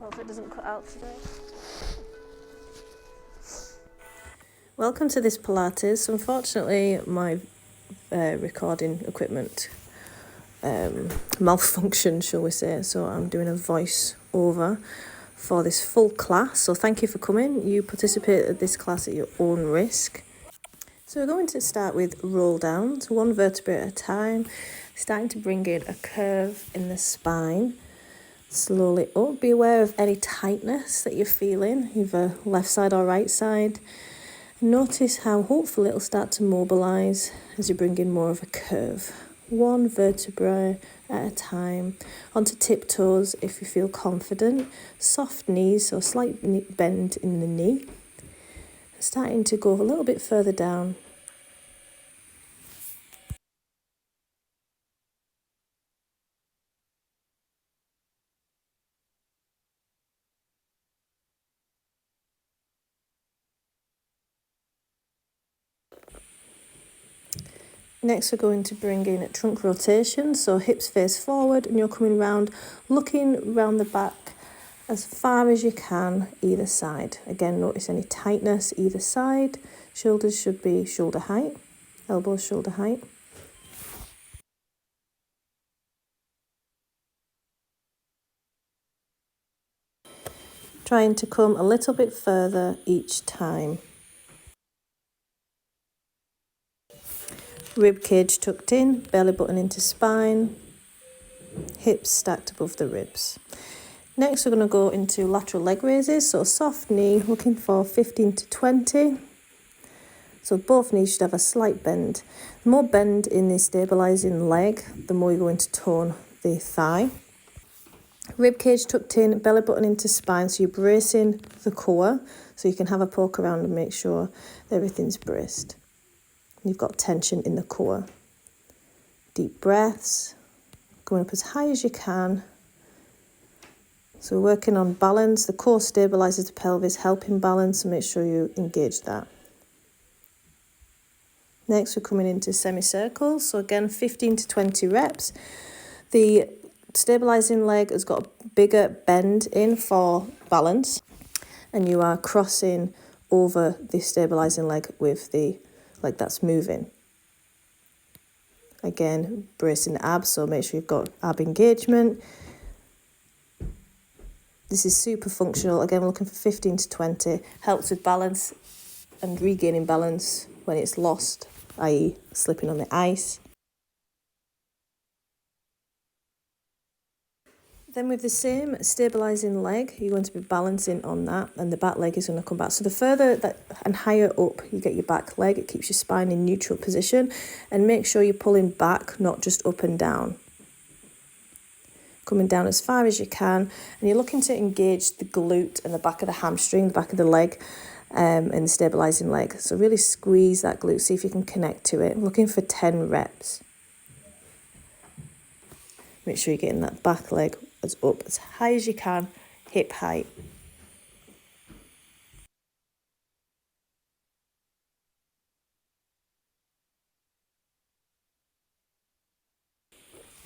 Hope it doesn't cut out today. Welcome to this Pilates. Unfortunately, my recording equipment malfunctioned, shall we say, so I'm doing a voice over for this full class. So thank you for coming. You participate at this class at your own risk. So we're going to start with roll downs, one vertebrae at a time, starting to bring in a curve in the spine. Slowly up. Be aware of any tightness that you're feeling, either left side or right side. Notice how hopefully it'll start to mobilise as you bring in more of a curve. One vertebrae at a time. Onto tiptoes if you feel confident. Soft knees, so slight bend in the knee. Starting to go a little bit further down. Next we're going to bring in a trunk rotation, so hips face forward and you're coming round, looking round the back as far as you can either side. Again, notice any tightness either side. Shoulders should be shoulder height, elbows shoulder height. Trying to come a little bit further each time. Rib cage tucked in, belly button into spine, hips stacked above the ribs. Next we're going to go into lateral leg raises, so soft knee, looking for 15 to 20. So both knees should have a slight bend. The more bend in the stabilising leg, the more you're going to tone the thigh. Rib cage tucked in, belly button into spine, so you're bracing the core, so you can have a poke around and make sure that everything's braced. You've got tension in the core. Deep breaths, going up as high as you can. So we're working on balance. The core stabilises the pelvis, helping balance, so make sure you engage that. Next, we're coming into semicircles. So again, 15 to 20 reps. The stabilising leg has got a bigger bend in for balance, and you are crossing over the stabilising leg with the leg that's moving. Again, bracing the abs, so make sure you've got ab engagement. This is super functional. Again, we're looking for 15 to 20. Helps with balance and regaining balance when it's lost, i.e. slipping on the ice. Then with the same stabilising leg, you're going to be balancing on that, and the back leg is going to come back. So the further that and higher up you get your back leg, it keeps your spine in neutral position, and make sure you're pulling back, not just up and down. Coming down as far as you can, and you're looking to engage the glute and the back of the hamstring, the back of the leg, and the stabilising leg. So really squeeze that glute, see if you can connect to it. I'm looking for 10 reps. Make sure you're getting that back leg as up as high as you can, hip height.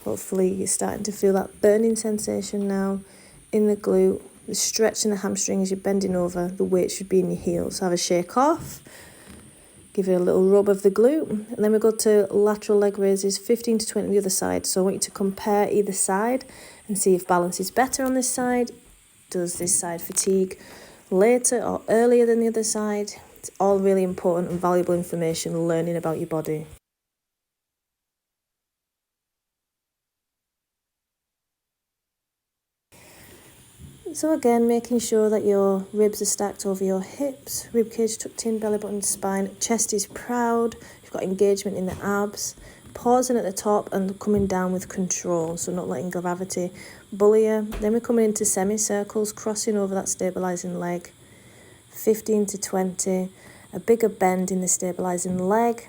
Hopefully you're starting to feel that burning sensation now in the glute. The stretch in the hamstring as you're bending over, the weight should be in your heels. So have a shake off, give it a little rub of the glute, and then we go to lateral leg raises, 15 to 20 on the other side. So I want you to compare either side and see if balance is better on this side. Does this side fatigue later or earlier than the other side? It's all really important and valuable information learning about your body. So again, making sure that your ribs are stacked over your hips, rib cage tucked in, belly button, spine, chest is proud, you've got engagement in the abs, pausing at the top and coming down with control, so not letting gravity bully you. Then we're coming into semicircles, crossing over that stabilising leg, 15 to 20, a bigger bend in the stabilising leg.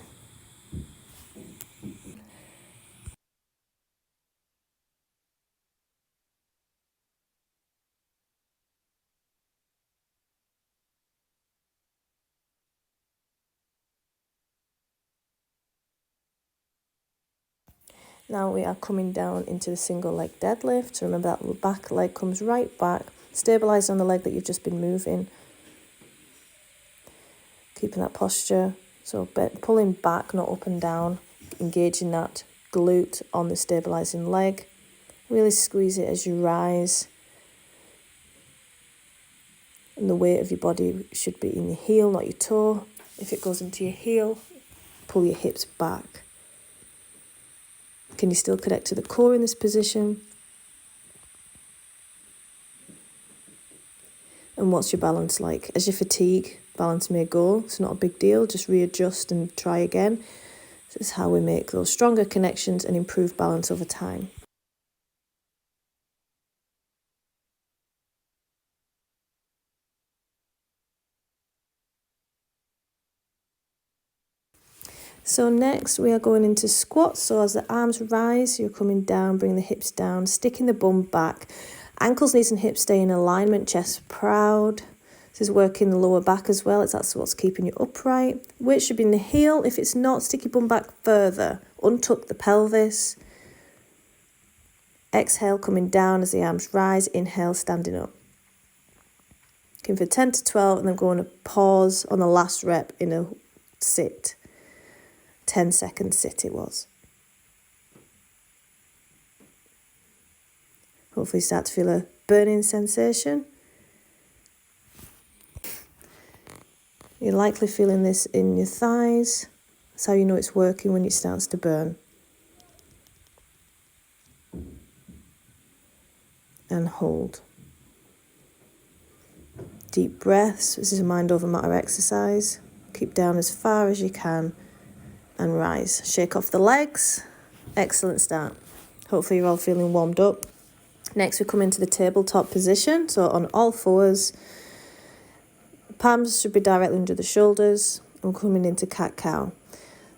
Now we are coming down into the single leg deadlift. So remember that back leg comes right back. Stabilise on the leg that you've just been moving. Keeping that posture. So pulling back, not up and down. Engaging that glute on the stabilising leg. Really squeeze it as you rise. And the weight of your body should be in your heel, not your toe. If it goes into your heel, pull your hips back. Can you still connect to the core in this position? And what's your balance like? As you fatigue, balance may go. It's not a big deal. Just readjust and try again. This is how we make those stronger connections and improve balance over time. So next we are going into squats. So as the arms rise, you're coming down, bring the hips down, sticking the bum back. Ankles, knees and hips stay in alignment, chest proud. This is working the lower back as well. That's what's keeping you upright. Weight should be in the heel. If it's not, stick your bum back further. Untuck the pelvis. Exhale, coming down as the arms rise. Inhale, standing up. Looking for 10 to 12 and then going to pause on the last rep in a sit. 10-second sit it was. Hopefully start to feel a burning sensation. You're likely feeling this in your thighs. That's how you know it's working, when it starts to burn. And hold. Deep breaths. This is a mind over matter exercise. Keep down as far as you can and rise. Shake off the legs. Excellent start. Hopefully you're all feeling warmed up. Next we come into the tabletop position. So on all fours, palms should be directly under the shoulders. And we're coming into cat-cow.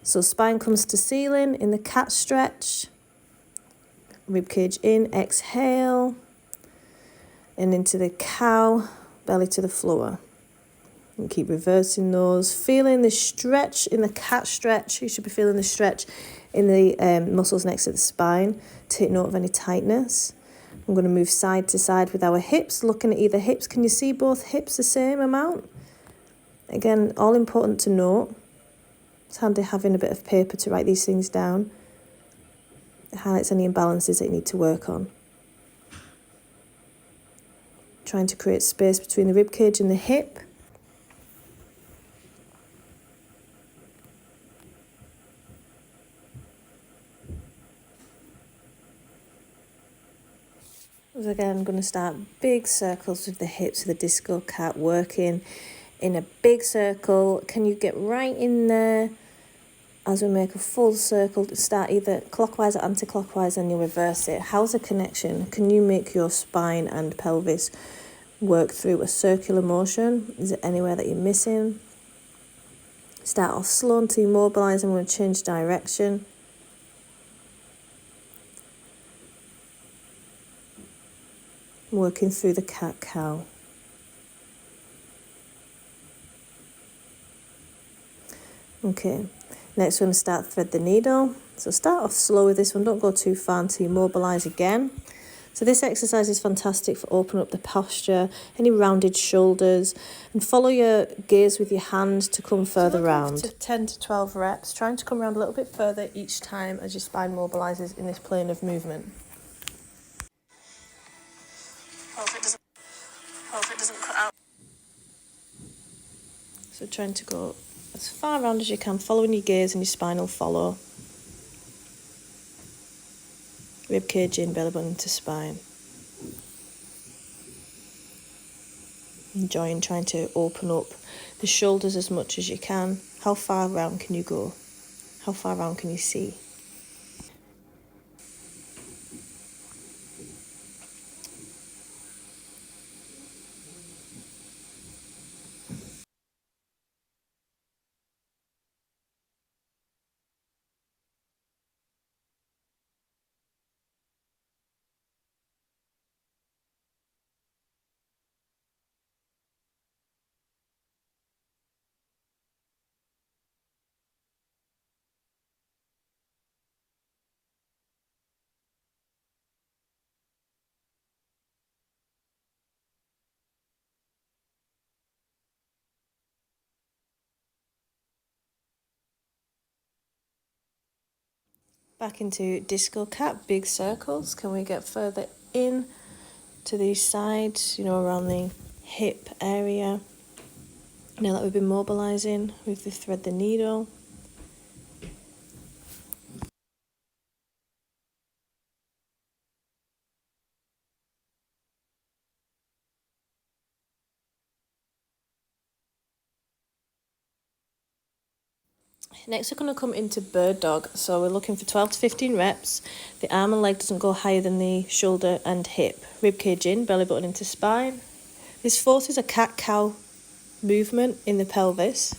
So spine comes to ceiling in the cat stretch. Ribcage in, exhale. And into the cow, belly to the floor. And keep reversing those. Feeling the stretch in the cat stretch. You should be feeling the stretch in the muscles next to the spine. Take note of any tightness. I'm going to move side to side with our hips. Looking at either hips. Can you see both hips the same amount? Again, all important to note. It's handy having a bit of paper to write these things down. It highlights any imbalances that you need to work on. Trying to create space between the ribcage and the hip. So again, I'm going to start big circles with the hips, the disco cat, working in a big circle. Can you get right in there as we make a full circle? To start either clockwise or anti-clockwise, and you'll reverse it. How's the connection? Can you make your spine and pelvis work through a circular motion? Is it anywhere that you're missing? Start off slow until you mobilise. I'm going to change direction. Working through the cat-cow. Okay, next we're going to start thread the needle. So start off slow with this one, don't go too far until you mobilise again. So this exercise is fantastic for opening up the posture, any rounded shoulders, and follow your gaze with your hand to come further round. To 10 to 12 reps, trying to come around a little bit further each time as your spine mobilises in this plane of movement. Hope it doesn't cut out. So trying to go as far around as you can, following your gaze, and your spine will follow. Rib cage in, belly button to spine. Enjoying trying to open up the shoulders as much as you can. How far around can you go? How far around can you see? Back into disco cat, big circles. Can we get further in to these sides, around the hip area? Now that we've been mobilising with the thread the needle. Next we're going to come into bird dog. So we're looking for 12 to 15 reps. The arm and leg doesn't go higher than the shoulder and hip. Rib cage in, belly button into spine. This forces a cat-cow movement in the pelvis.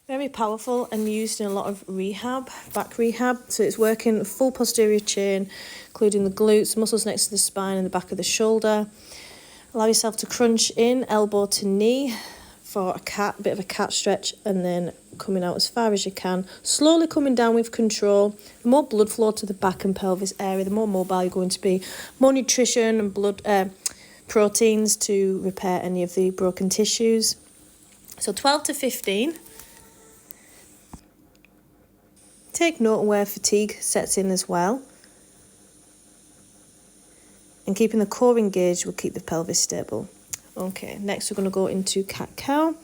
Very powerful and used in a lot of rehab, back rehab. So it's working full posterior chain, including the glutes, muscles next to the spine and the back of the shoulder. Allow yourself to crunch in, elbow to knee for a bit of a cat stretch, and then coming out as far as you can. Slowly coming down with control. The more blood flow to the back and pelvis area, the more mobile you're going to be. More nutrition and blood proteins to repair any of the broken tissues. So 12 to 15. Take note where fatigue sets in as well. And keeping the core engaged will keep the pelvis stable. Okay, next we're going to go into cat-cow.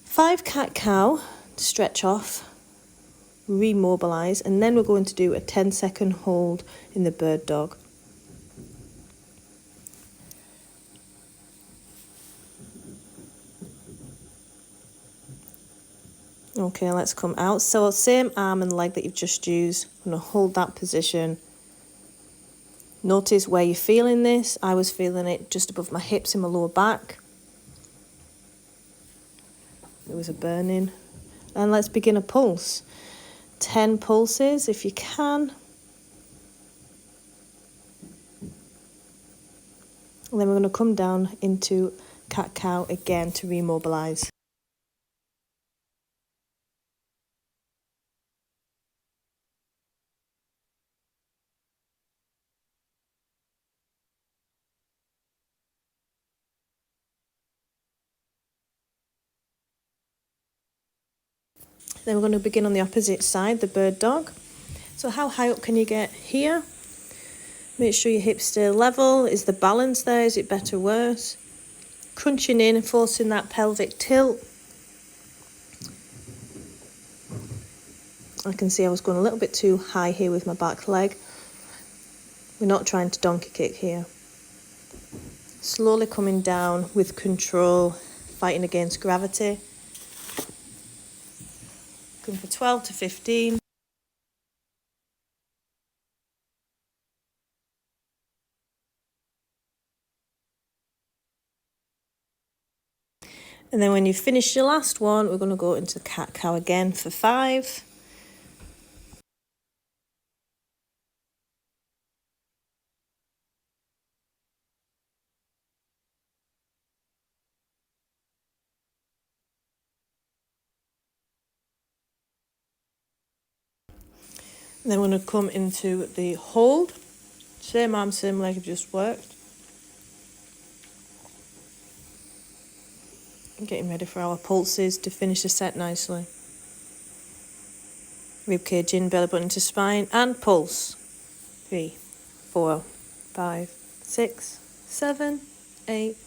5 cat-cow to stretch off, remobilise, and then we're going to do a 10-second hold in the bird dog. Okay, let's come out. So same arm and leg that you've just used. I'm going to hold that position. Notice where you're feeling this. I was feeling it just above my hips in my lower back. There was a burning. And let's begin a pulse. 10 pulses if you can. And then we're going to come down into cat-cow again to remobilise. Then we're going to begin on the opposite side, the bird dog. So how high up can you get here? Make sure your hips stay level. Is the balance there? Is it better or worse? Crunching in and forcing that pelvic tilt. I can see I was going a little bit too high here with my back leg. We're not trying to donkey kick here. Slowly coming down with control, fighting against gravity. Going for 12 to 15. And then when you finish your last one, we're going to go into cat-cow again for 5. And then we're going to come into the hold. Same arm, same leg have just worked. Getting ready for our pulses to finish the set nicely. Rib cage in, belly button to spine, and pulse. 3, 4, 5, 6, 7, 8,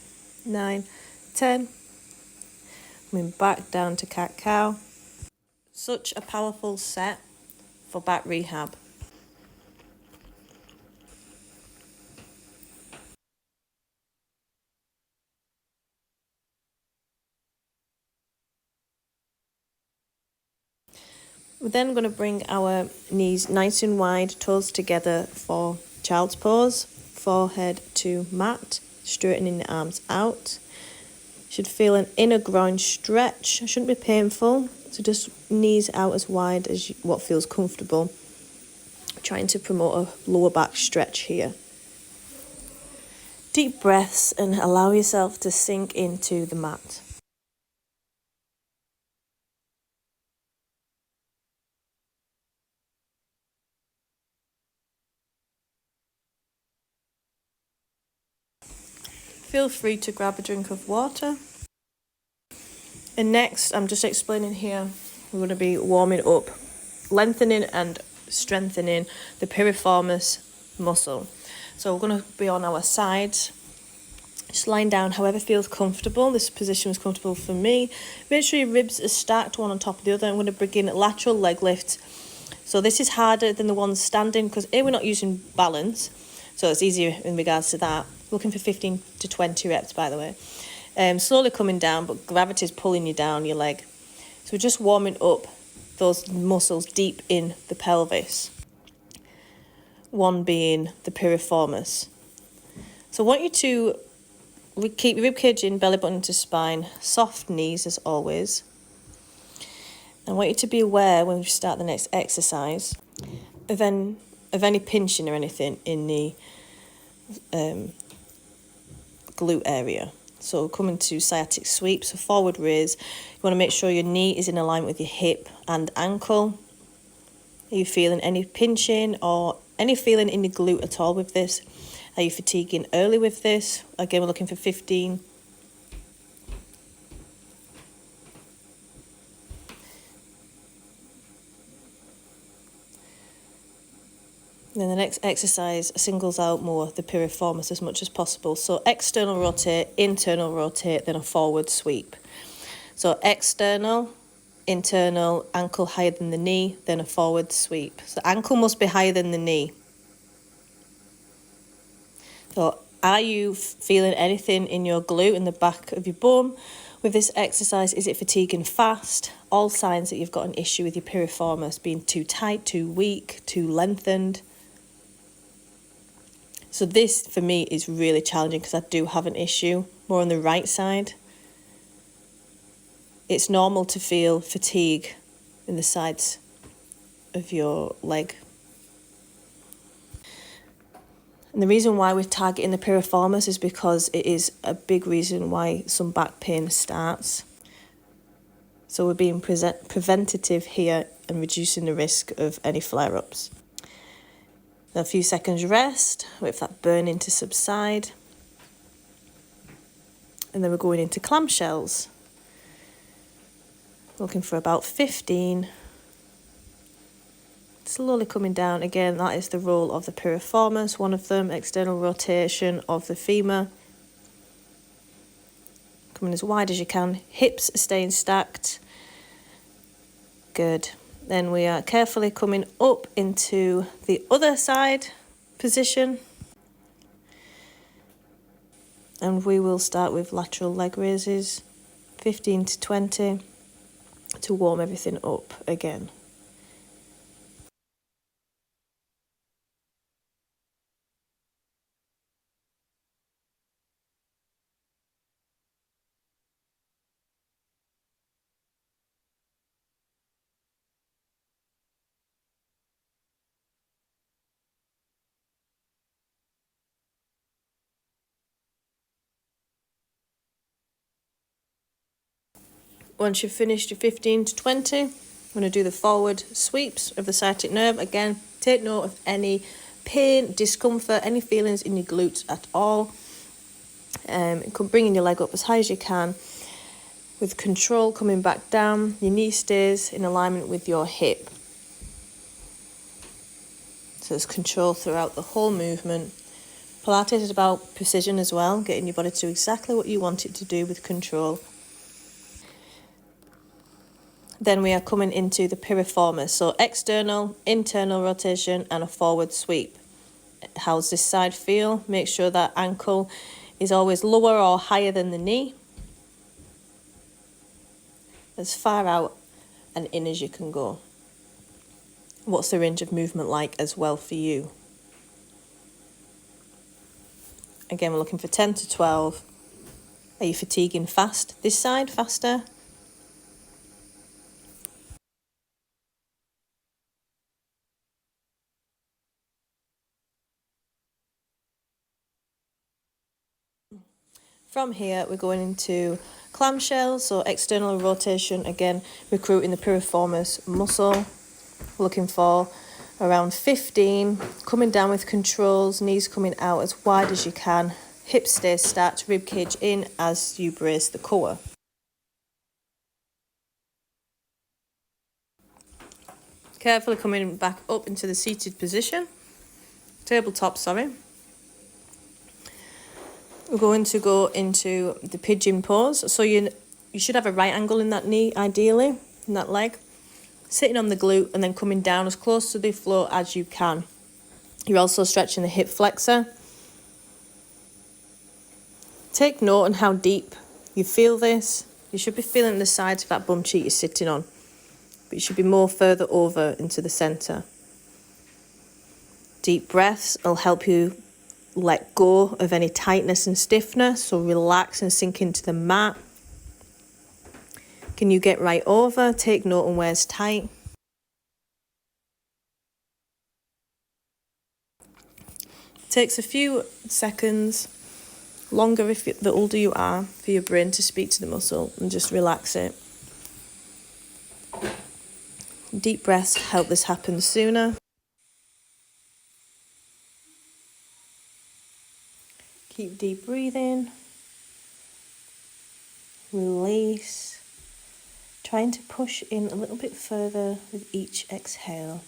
9, 10. Coming back down to cat-cow. Such a powerful set for back rehab. We're then going to bring our knees nice and wide, toes together for child's pose, forehead to mat, straightening the arms out. Should feel an inner groin stretch, shouldn't be painful, so just knees out as wide as what feels comfortable. Trying to promote a lower back stretch here. Deep breaths and allow yourself to sink into the mat. Feel free to grab a drink of water. And next, I'm just explaining here, we're going to be warming up, lengthening and strengthening the piriformis muscle. So we're going to be on our sides, just lying down however feels comfortable. This position was comfortable for me. Make sure your ribs are stacked one on top of the other. I'm going to begin lateral leg lift. So this is harder than the one standing because here we're not using balance, so it's easier in regards to that. Looking for 15 to 20 reps, by the way. Slowly coming down, but gravity is pulling you down your leg. So we're just warming up those muscles deep in the pelvis. One being the piriformis. So I want you to keep rib cage in, belly button to spine, soft knees as always. I want you to be aware when we start the next exercise of any pinching or anything in the glute area. So coming to sciatic sweep, so forward raise. You want to make sure your knee is in alignment with your hip and ankle. Are you feeling any pinching or any feeling in your glute at all with this? Are you fatiguing early with this? Again, we're looking for 15. And then the next exercise singles out more the piriformis as much as possible. So external rotate, internal rotate, then a forward sweep. So external, internal, ankle higher than the knee, then a forward sweep. So ankle must be higher than the knee. So are you feeling anything in your glute, in the back of your bum with this exercise? Is it fatiguing fast? All signs that you've got an issue with your piriformis being too tight, too weak, too lengthened. So this, for me, is really challenging because I do have an issue more on the right side. It's normal to feel fatigue in the sides of your leg. And the reason why we're targeting the piriformis is because it is a big reason why some back pain starts. So we're being preventative here and reducing the risk of any flare-ups. A few seconds rest, wait for that burning to subside. And then we're going into clamshells. Looking for about 15. Slowly coming down again, that is the role of the piriformis, one of them, external rotation of the femur. Coming as wide as you can, hips are staying stacked. Good. Then we are carefully coming up into the other side position. And we will start with lateral leg raises, 15 to 20, to warm everything up again. Once you've finished your 15 to 20, I'm going to do the forward sweeps of the sciatic nerve. Again, take note of any pain, discomfort, any feelings in your glutes at all. Bringing your leg up as high as you can. With control, coming back down. Your knee stays in alignment with your hip. So there's control throughout the whole movement. Pilates is about precision as well, getting your body to do exactly what you want it to do with control. Then we are coming into the piriformis. So external, internal rotation and a forward sweep. How's this side feel? Make sure that ankle is always lower or higher than the knee. As far out and in as you can go. What's the range of movement like as well for you? Again, we're looking for 10 to 12. Are you fatiguing fast? This side, faster? From here, we're going into clamshells, so external rotation, again, recruiting the piriformis muscle. Looking for around 15, coming down with controls, knees coming out as wide as you can, hips stay stacked, rib cage in as you brace the core. Carefully coming back up into the seated position. Tabletop, sorry. We're going to go into the pigeon pose. So you should have a right angle in that knee, ideally, in that leg. Sitting on the glute and then coming down as close to the floor as you can. You're also stretching the hip flexor. Take note on how deep you feel this. You should be feeling the sides of that bum cheek you're sitting on, but you should be more further over into the centre. Deep breaths will help you let go of any tightness and stiffness, so relax and sink into the mat. Can you get right over? Take note on where's tight. It takes a few seconds, longer if the older you are, for your brain to speak to the muscle and just relax it. Deep breaths help this happen sooner. Keep deep breathing. Release. Trying to push in a little bit further with each exhale.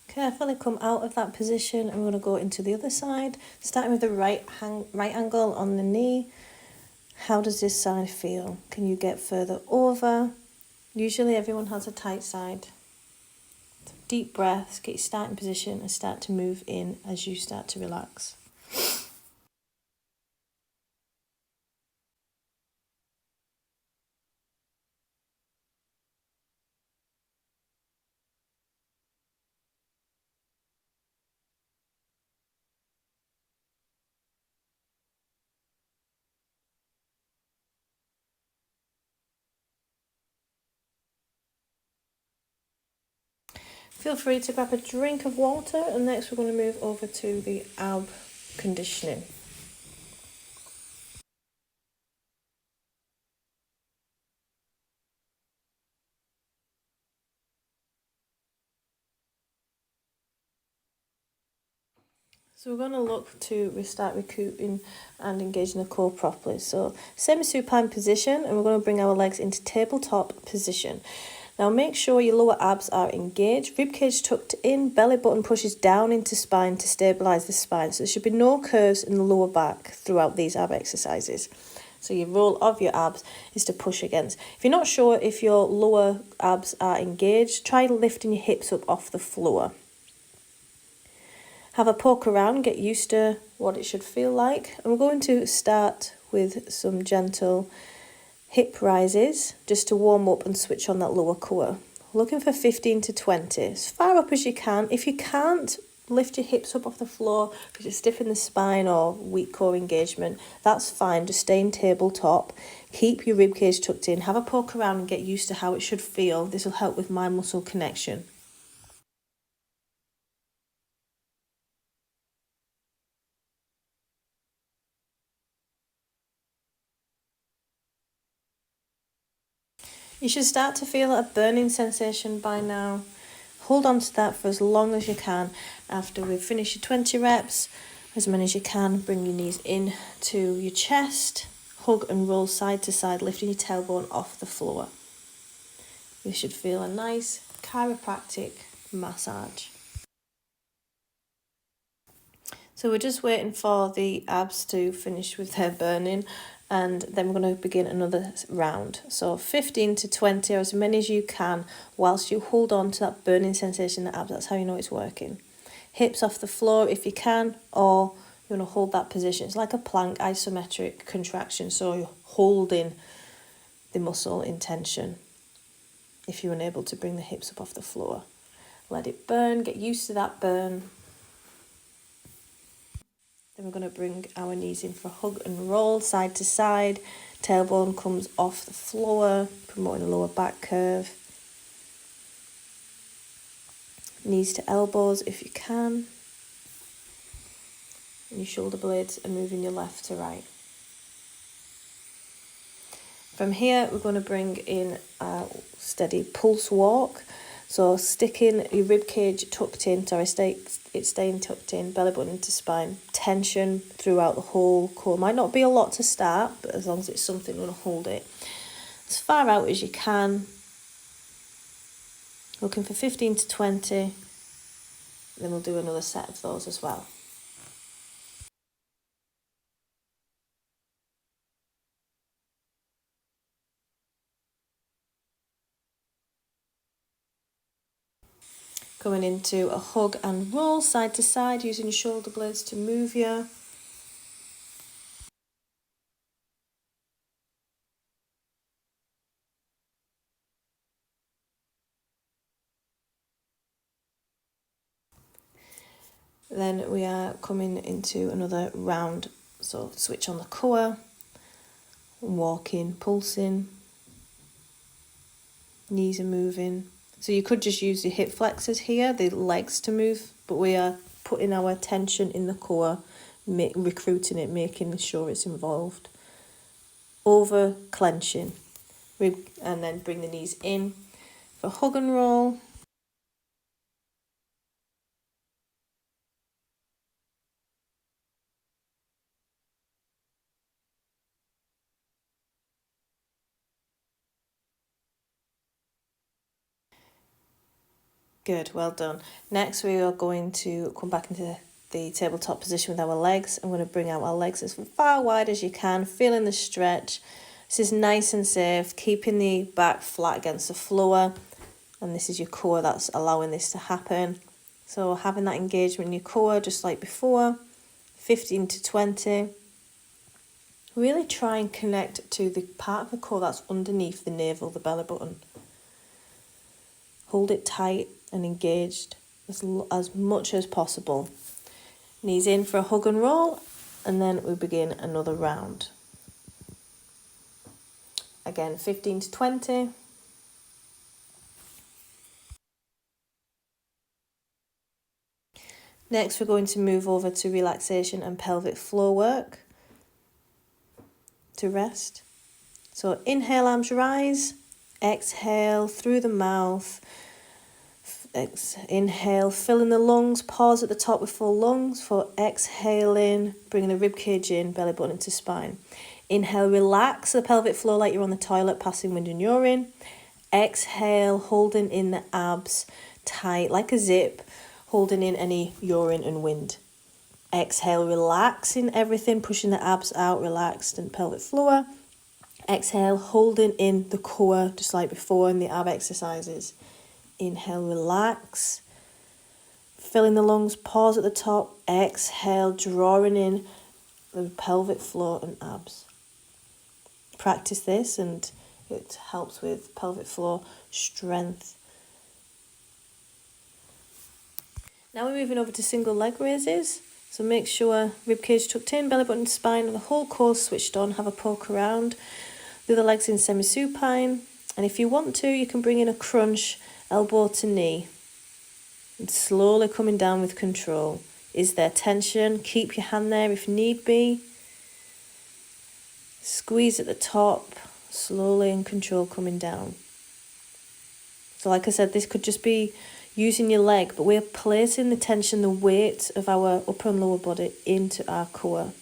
Carefully come out of that position and we're going to go into the other side, starting with the right angle on the knee. How does this side feel? Can you get further over? Usually everyone has a tight side. So deep breaths, get your starting position and start to move in as you start to relax. Feel free to grab a drink of water, and next we're going to move over to the ab conditioning. So we're going to look to start recouping and engaging the core properly. So semi-supine position, and we're going to bring our legs into tabletop position. Now make sure your lower abs are engaged, ribcage tucked in, belly button pushes down into spine to stabilise the spine. So there should be no curves in the lower back throughout these ab exercises. So your role of your abs is to push against. If you're not sure if your lower abs are engaged, try lifting your hips up off the floor. Have a poke around, get used to what it should feel like. And we're going to start with some gentle hip rises just to warm up and switch on that lower core. Looking for 15 to 20, as far up as you can. If you can't lift your hips up off the floor because you're stiff in the spine or weak core engagement, that's fine. Just stay in tabletop. Keep your ribcage tucked in. Have a poke around and get used to how it should feel. This will help with mind-muscle connection. You should start to feel a burning sensation by now. Hold on to that for as long as you can. After we've finished your 20 reps, as many as you can, bring your knees in to your chest. Hug and roll side to side, lifting your tailbone off the floor. You should feel a nice chiropractic massage. So we're just waiting for the abs to finish with their burning, and then we're going to begin another round. So 15 to 20 or as many as you can whilst you hold on to that burning sensation in the abs. That's how you know it's working. Hips off the floor if you can, or you want to hold that position. It's like a plank isometric contraction, so you're holding the muscle in tension if you're unable to bring the hips up off the floor. Let it burn, get used to that burn. Then we're going to bring our knees in for a hug and roll, side to side. Tailbone comes off the floor, promoting a lower back curve. Knees to elbows if you can. your shoulder blades and moving your left to right. From here, we're going to bring in a steady pulse walk. So sticking your rib cage tucked in, it's staying tucked in, belly button into spine, tension throughout the whole core. Might not be a lot to start, but as long as it's something, we're going to hold it as far out as you can. Looking for 15 to 20, then we'll do another set of those as well. Going into a hug and roll side to side, using your shoulder blades to move you. Then we are coming into another round, so switch on the core, walking, pulsing, knees are moving. So you could just use your hip flexors here, the legs to move, but we are putting our attention in the core, recruiting it, making sure it's involved. Over clenching, and then bring the knees in for hug and roll. Good, well done. Next we are going to come back into the tabletop position with our legs. I'm going to bring out our legs as far wide as you can, feeling the stretch. This is nice and safe, keeping the back flat against the floor, and this is your core that's allowing this to happen. So having that engagement in your core just like before, 15 to 20. Really try and connect to the part of the core that's underneath the navel, the belly button. Hold it tight and engaged as much as possible. Knees in for a hug and roll, and then we begin another round. Again, 15 to 20. Next, we're going to move over to relaxation and pelvic floor work to rest. So inhale, arms rise. Exhale through the mouth. Inhale, fill in the lungs. Pause at the top with full lungs for exhaling, bringing the rib cage in, belly button into spine. Inhale, relax the pelvic floor like you're on the toilet, passing wind and urine. Exhale, holding in the abs tight like a zip, holding in any urine and wind. Exhale, relaxing everything, pushing the abs out, relaxed in pelvic floor. Exhale, holding in the core just like before in the ab exercises. Inhale, relax. Fill in the lungs, pause at the top. Exhale, drawing in the pelvic floor and abs. Practice this and it helps with pelvic floor strength. Now we're moving over to single leg raises. So make sure ribcage tucked in, belly button to spine, and the whole core switched on. Have a poke around. The other legs in semi-supine. And if you want to, you can bring in a crunch, elbow to knee. And slowly coming down with control. Is there tension? Keep your hand there if need be. Squeeze at the top, slowly in control coming down. So like I said, this could just be using your leg, but we're placing the tension, the weight of our upper and lower body into our core.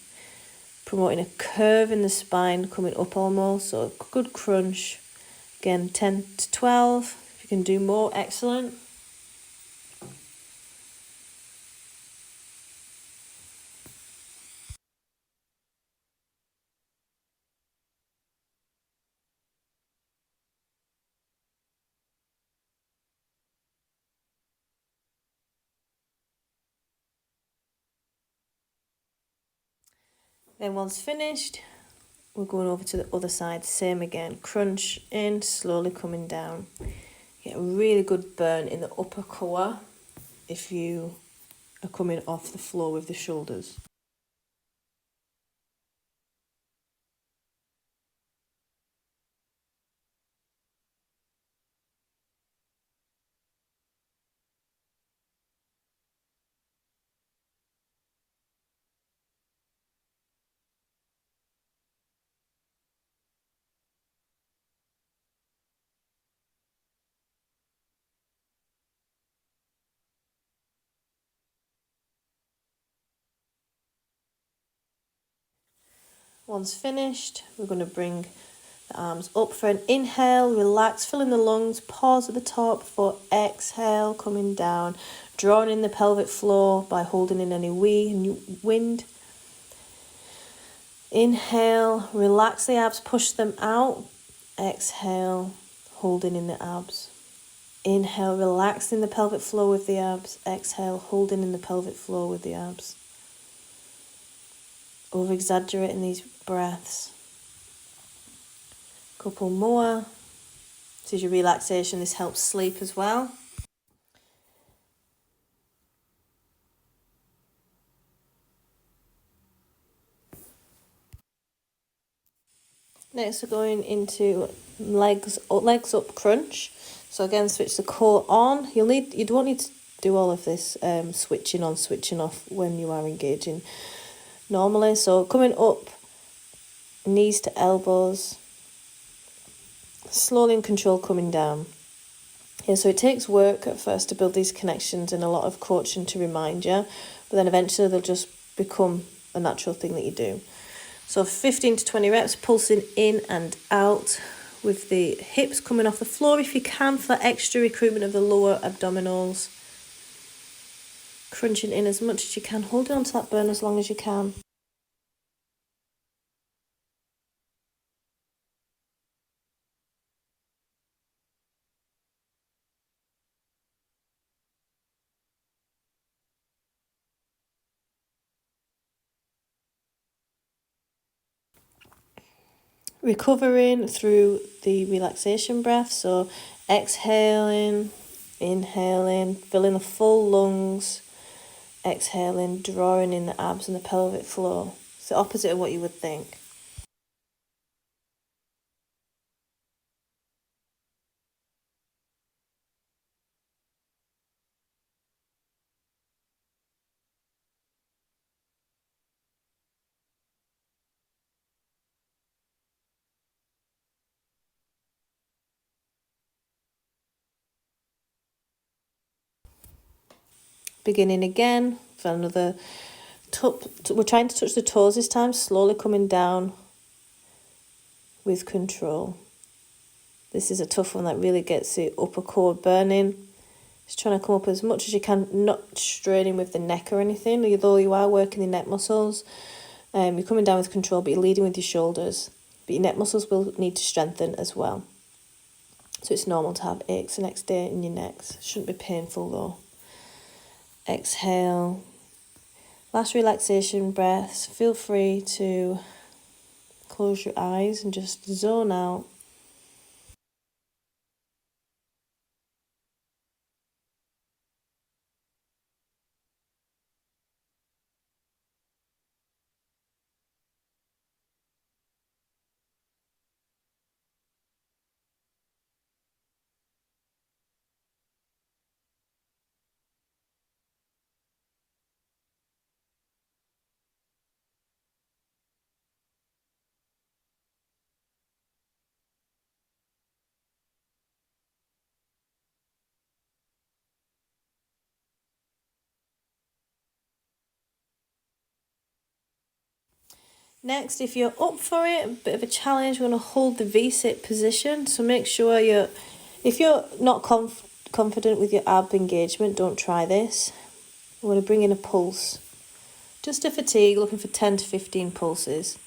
Promoting a curve in the spine, coming up almost, so a good crunch. Again, 10 to 12. If you can do more, excellent. Then once finished, we're going over to the other side. Same again, crunch in, slowly coming down. Get a really good burn in the upper core if you are coming off the floor with the shoulders. Once finished, we're going to bring the arms up for an inhale, relax, fill in the lungs, pause at the top for exhale, coming down, drawing in the pelvic floor by holding in any wind. Inhale, relax the abs, push them out. Exhale, holding in the abs. Inhale, relaxing the pelvic floor with the abs. Exhale, holding in the pelvic floor with the abs. Over-exaggerating these breaths. Couple more. This is your relaxation. This helps sleep as well. Next, we're going into legs up crunch. So again, switch the core on. You don't need to do all of this switching on, switching off when you are engaging normally. So coming up, knees to elbows, slowly and control coming down. Yeah, so it takes work at first to build these connections and a lot of coaching to remind you, but then eventually they'll just become a natural thing that you do. So 15 to 20 reps, pulsing in and out with the hips coming off the floor if you can for extra recruitment of the lower abdominals. Crunching in as much as you can, holding on to that burn as long as you can. Recovering through the relaxation breath, so exhaling, inhaling, filling the full lungs, exhaling, drawing in the abs and the pelvic floor. It's the opposite of what you would think. Beginning again for another we're trying to touch the toes this time, slowly coming down with control. This is a tough one that really gets the upper core burning. Just trying to come up as much as you can, not straining with the neck or anything, although you are working the neck muscles. You're coming down with control, but you're leading with your shoulders. But your neck muscles will need to strengthen as well. So it's normal to have aches the next day in your necks. Shouldn't be painful though. Exhale. Last relaxation breaths. Feel free to close your eyes and just zone out. Next, if you're up for it, a bit of a challenge, we're going to hold the V-sit position. So make sure if you're not confident with your ab engagement, don't try this. We're going to bring in a pulse. Just a fatigue, looking for 10 to 15 pulses.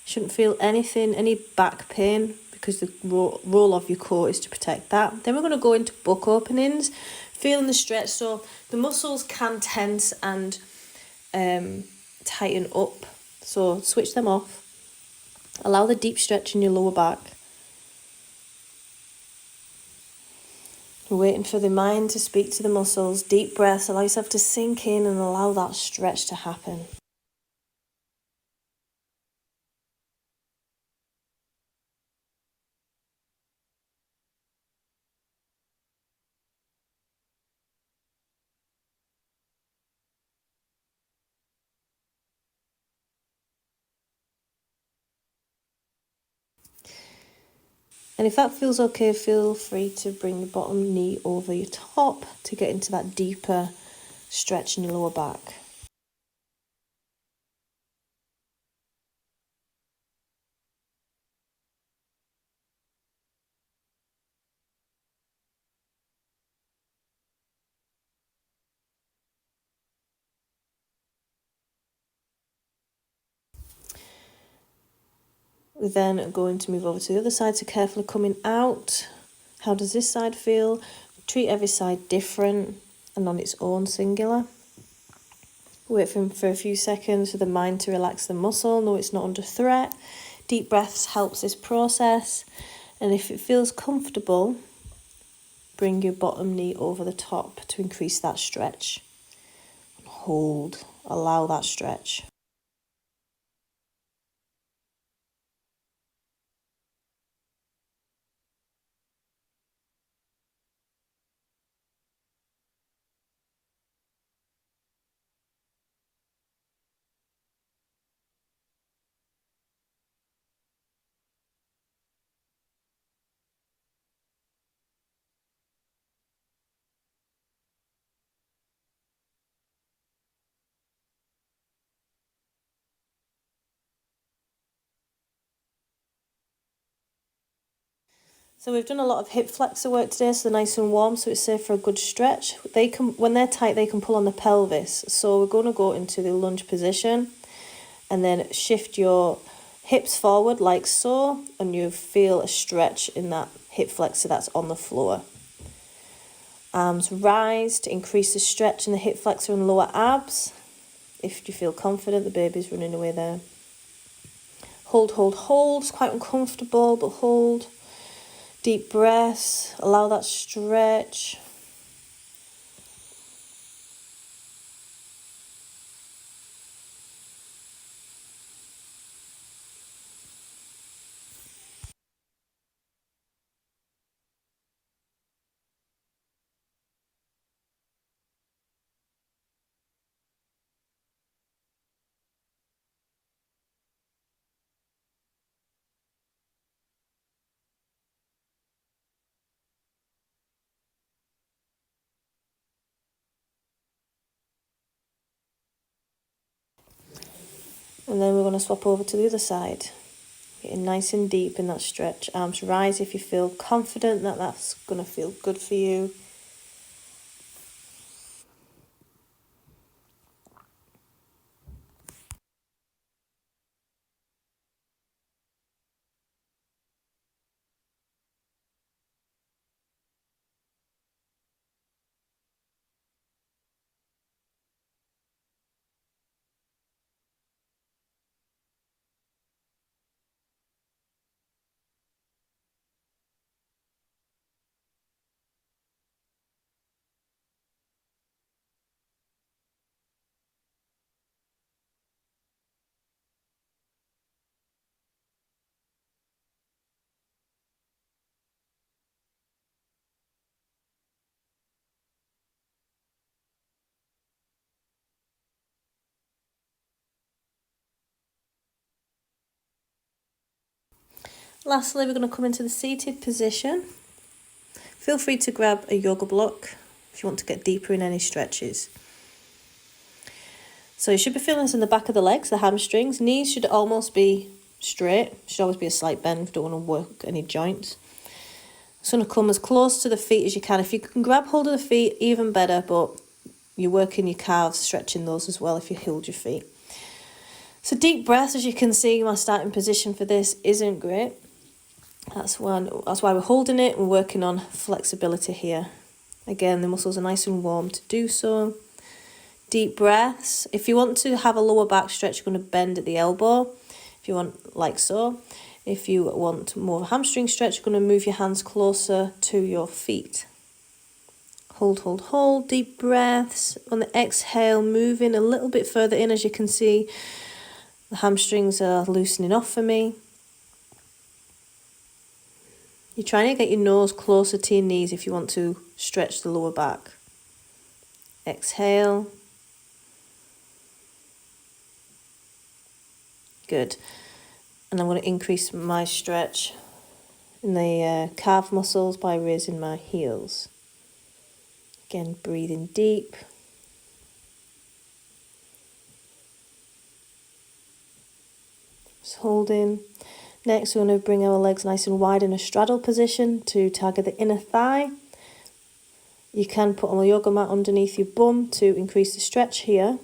Shouldn't feel anything, any back pain, because the roll of your core is to protect that. Then we're going to go into buck openings, feeling the stretch. So the muscles can tense and tighten up. So switch them off. Allow the deep stretch in your lower back. We're waiting for the mind to speak to the muscles. Deep breaths, allow yourself to sink in and allow that stretch to happen. And if that feels okay, feel free to bring your bottom knee over your top to get into that deeper stretch in your lower back. We're then going to move over to the other side, so carefully coming out. How does this side feel? Treat every side different and on its own singular. Wait for a few seconds for the mind to relax the muscle, know it's not under threat. Deep breaths helps this process. And if it feels comfortable, bring your bottom knee over the top to increase that stretch. Hold, allow that stretch. So we've done a lot of hip flexor work today, so they're nice and warm, so it's safe for a good stretch. They can, when they're tight, they can pull on the pelvis. So we're going to go into the lunge position and then shift your hips forward like so, and you feel a stretch in that hip flexor that's on the floor. Arms rise to increase the stretch in the hip flexor and lower abs. If you feel confident, the baby's running away there. Hold, hold, hold. It's quite uncomfortable, but hold. Deep breaths, allow that stretch. And then we're going to swap over to the other side. Getting nice and deep in that stretch. Arms rise if you feel confident that that's going to feel good for you. Lastly, we're going to come into the seated position. Feel free to grab a yoga block if you want to get deeper in any stretches. So you should be feeling this in the back of the legs, the hamstrings. Knees should almost be straight. Should always be a slight bend if you don't want to work any joints. It's going to come as close to the feet as you can. If you can grab hold of the feet, even better, but you're working your calves, stretching those as well if you hold your feet. So deep breaths, as you can see, my starting position for this isn't great. That's why we're holding it. We're working on flexibility here. Again, the muscles are nice and warm to do so. Deep breaths. If you want to have a lower back stretch, you're going to bend at the elbow. If you want, like so. If you want more of a hamstring stretch, you're going to move your hands closer to your feet. Hold, hold, hold. Deep breaths. On the exhale, moving a little bit further in. As you can see, the hamstrings are loosening off for me. You're trying to get your nose closer to your knees if you want to stretch the lower back. Exhale. Good. And I'm going to increase my stretch in the calf muscles by raising my heels. Again, breathing deep. Just holding. Next, we're going to bring our legs nice and wide in a straddle position to target the inner thigh. You can put on a yoga mat underneath your bum to increase the stretch here.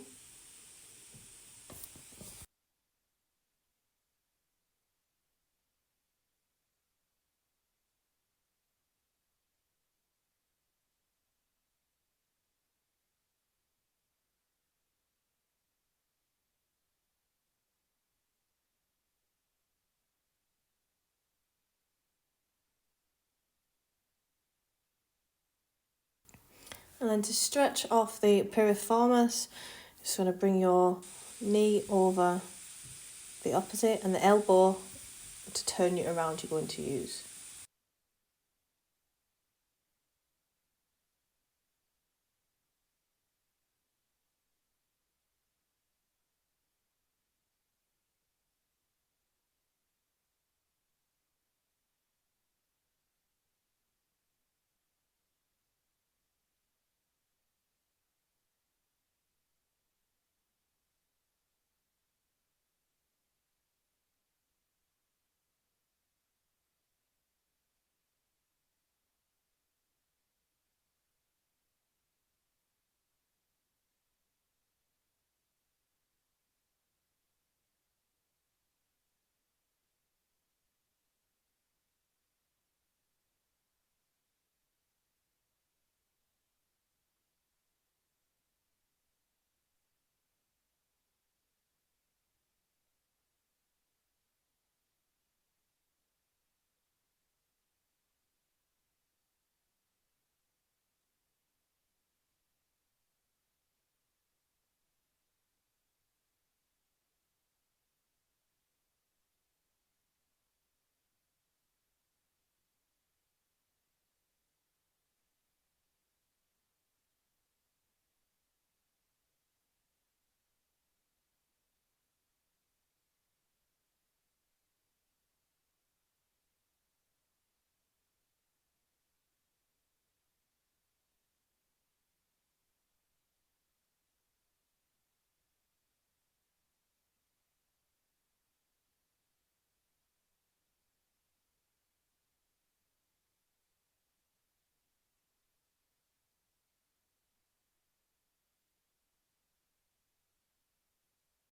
And then to stretch off the piriformis, just going to bring your knee over the opposite and the elbow to turn you around you're going to use.